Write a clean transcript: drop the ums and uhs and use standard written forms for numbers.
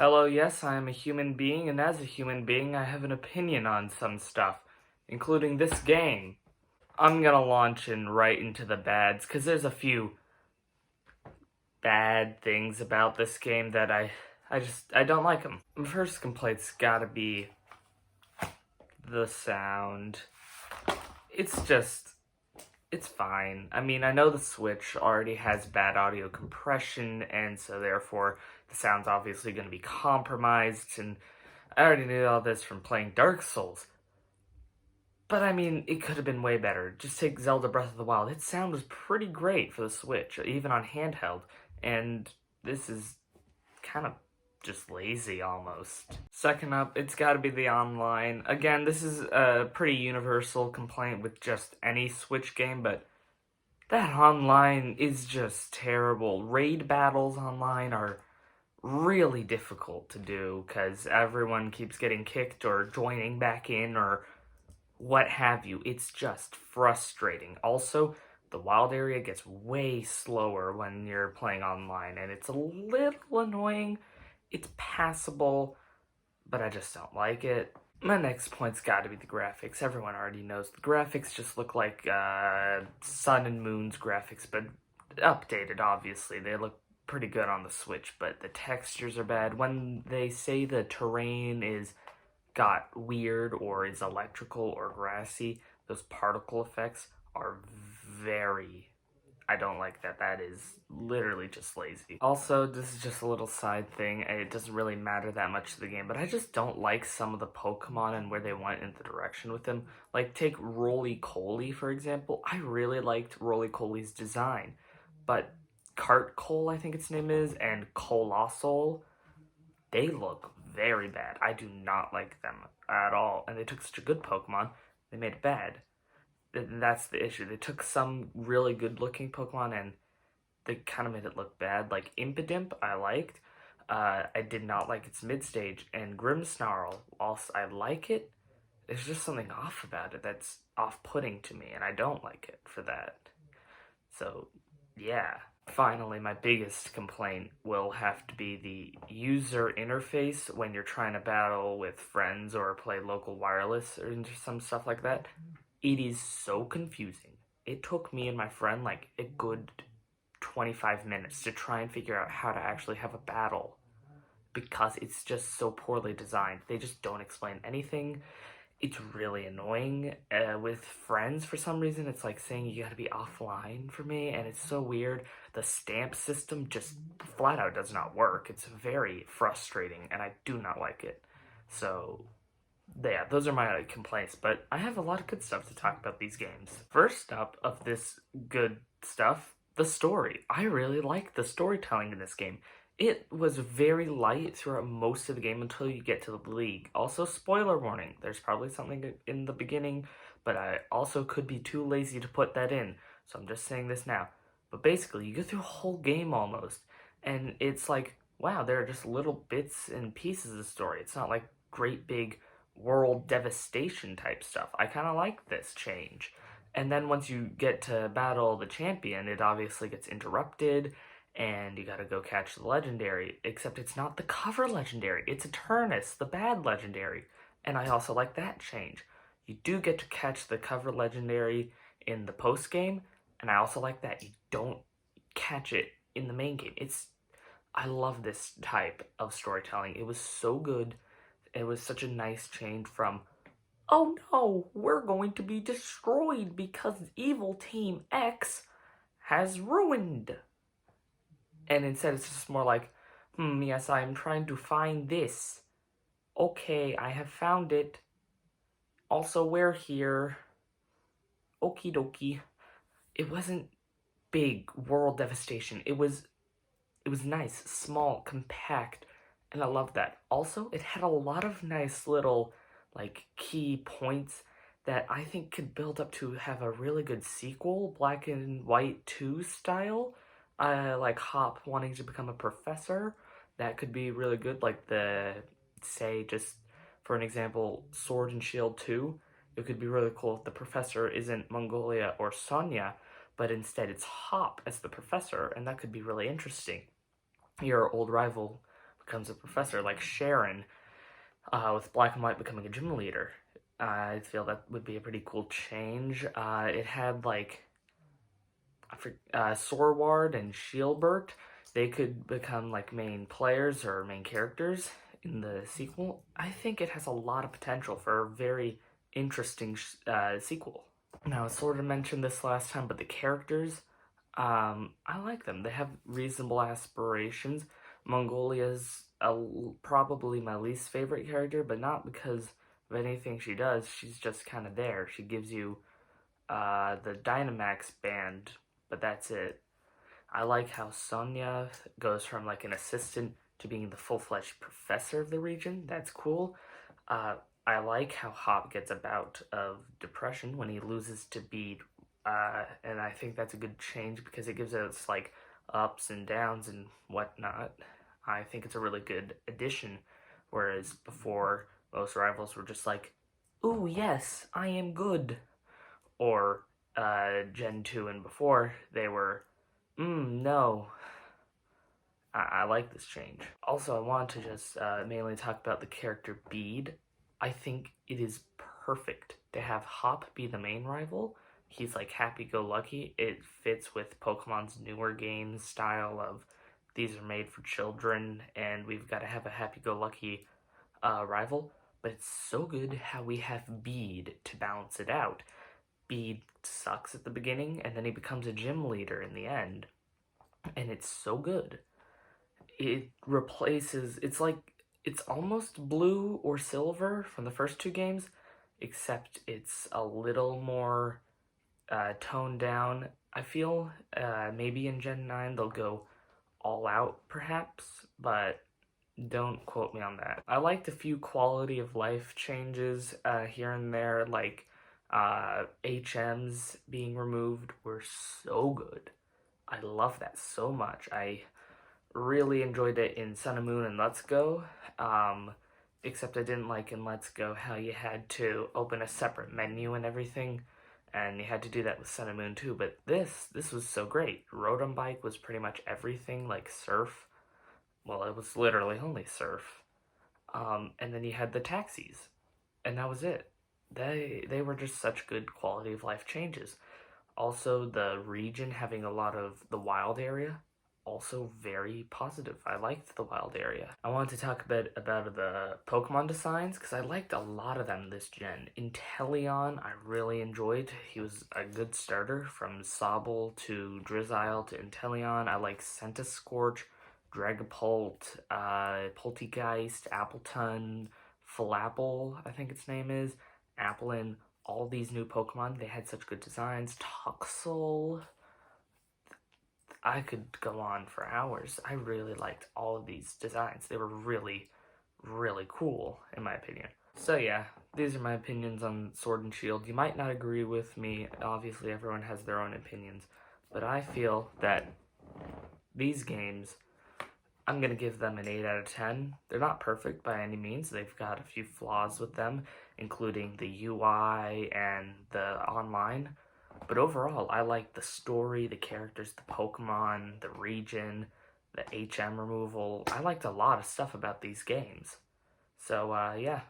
Hello, yes, I am a human being, and as a human being, I have an opinion on some stuff, including this game. I'm gonna launch in right into the bads, because there's a few bad things about this game that I don't like them. My first complaint's gotta be the sound. It's fine. I mean, I know the Switch already has bad audio compression, and so therefore the sound's obviously going to be compromised, and I already knew all this from playing Dark Souls. But I mean, it could have been way better. Just take Zelda Breath of the Wild. Its sound was pretty great for the Switch, even on handheld, and this is kind of just lazy almost. Second up, it's gotta be the online. Again, this is a pretty universal complaint with just any Switch game, but that online is just terrible. Raid battles online are really difficult to do because everyone keeps getting kicked or joining back in or what have you. It's just frustrating. Also, the wild area gets way slower when you're playing online, and it's a little annoying. It's passable, but I just don't like it. My next point's gotta be the graphics. Everyone already knows the graphics just look like Sun and Moon's graphics, but updated, obviously. They look pretty good on the Switch, but the textures are bad. When they say the terrain is got weird or is electrical or grassy, those particle effects are I don't like that. That is literally just lazy. Also, this is just a little side thing, and it doesn't really matter that much to the game, but I just don't like some of the Pokemon and where they went in the direction with them. Like, take Roly-Coly, for example. I really liked Roly-Coly's design, but Cart-Cole, I think its name is, and Colossal, they look very bad. I do not like them at all, and they took such a good Pokemon, they made it bad. And that's the issue. They took some really good-looking Pokemon and they kind of made it look bad. Like Impidimp, I liked. I did not like its mid-stage. And Grimmsnarl, also, I like it. There's just something off about it that's off-putting to me, and I don't like it for that. So, yeah. Finally, my biggest complaint will have to be the user interface when you're trying to battle with friends or play local wireless or some stuff like that. It is so confusing. It took me and my friend like a good 25 minutes to try and figure out how to actually have a battle because it's just so poorly designed. They just don't explain anything. It's really annoying. With friends, for some reason, it's like saying you gotta be offline for me, and it's so weird. The stamp system just flat out does not work. It's very frustrating, and I do not like it. So, yeah, those are my complaints, but I have a lot of good stuff to talk about these games. First up of this good stuff, the story. I really like the storytelling in this game. It was very light throughout most of the game until you get to the league. Also, spoiler warning, there's probably something in the beginning, but I also could be too lazy to put that in, so I'm just saying this now. But basically, you go through a whole game almost, and it's like, wow, there are just little bits and pieces of story. It's not like great big world devastation type stuff. I kind of like this change. And then once you get to battle the champion, it obviously gets interrupted, and you gotta go catch the legendary, except it's not the cover legendary, it's Eternus, the bad legendary, and I also like that change. You do get to catch the cover legendary in the post-game, and I also like that. You don't catch it in the main game. I love this type of storytelling. It was so good. It was such a nice change from, oh no, we're going to be destroyed because evil Team X has ruined. And instead it's just more like, yes, I'm trying to find this. Okay, I have found it. Also, we're here. Okie dokie. It wasn't big world devastation. It was nice, small, compact, and I love that. Also, it had a lot of nice little, like, key points that I think could build up to have a really good sequel, Black and White 2 style. Like Hop wanting to become a professor. That could be really good, like say, just for an example, Sword and Shield 2. It could be really cool if the professor isn't Mongolia or Sonya, but instead it's Hop as the professor, and that could be really interesting. Your old rival becomes a professor, like Sharon, with Black and White becoming a gym leader. I feel that would be a pretty cool change. It had like Sorward and Shielbert. They could become like main players or main characters in the sequel. I think it has a lot of potential for a very interesting sequel. Now, I sort of mentioned this last time, but the characters, I like them. They have reasonable aspirations. Mongolia's probably my least favorite character, but not because of anything she does. She's just kind of there. She gives you the Dynamax band, but that's it. I like how Sonya goes from like an assistant to being the full-fledged professor of the region. That's cool. I like how Hop gets a bout of depression when he loses to Bede, and I think that's a good change because it gives us like ups and downs and whatnot. I think it's a really good addition, whereas before most rivals were just like, "Ooh, yes, I am good," or Gen 2 and before they were, no. I like this change. Also, I want to just mainly talk about the character Bede. I think it is perfect to have Hop be the main rival. He's like happy-go-lucky. It fits with Pokemon's newer game style of these are made for children and we've got to have a happy-go-lucky rival. But it's so good how we have Bede to balance it out. Bede sucks at the beginning and then he becomes a gym leader in the end. And it's so good. It replaces, it's almost blue or silver from the first two games, except it's a little more toned down. I feel maybe in Gen 9 they'll go all out perhaps, but don't quote me on that. I liked a few quality of life changes here and there, like HMs being removed were so good. I love that so much. I really enjoyed it in Sun and Moon and Let's Go, except I didn't like in Let's Go how you had to open a separate menu and everything, and you had to do that with Sun and Moon too, but this was so great. Rotom Bike was pretty much everything, like Surf. Well, it was literally only Surf. And then you had the taxis, and that was it. They were just such good quality of life changes. Also, the region having a lot of the wild area, also very positive. I liked the wild area. I wanted to talk a bit about the Pokemon designs because I liked a lot of them this gen. Inteleon, I really enjoyed. He was a good starter from Sobble to Drizzile to Inteleon. I like Centiskorch, Dragapult, Poltegeist, Appletun, Flapple, I think its name is, Applin. All these new Pokemon, they had such good designs. Toxel, I could go on for hours. I really liked all of these designs. They were really, really cool, in my opinion. So yeah, these are my opinions on Sword and Shield. You might not agree with me. Obviously, everyone has their own opinions. But I feel that these games, I'm going to give them an 8 out of 10. They're not perfect by any means. They've got a few flaws with them, including the UI and the online. But overall, I like the story, the characters, the Pokemon, the region, the HM removal. I liked a lot of stuff about these games. So, yeah.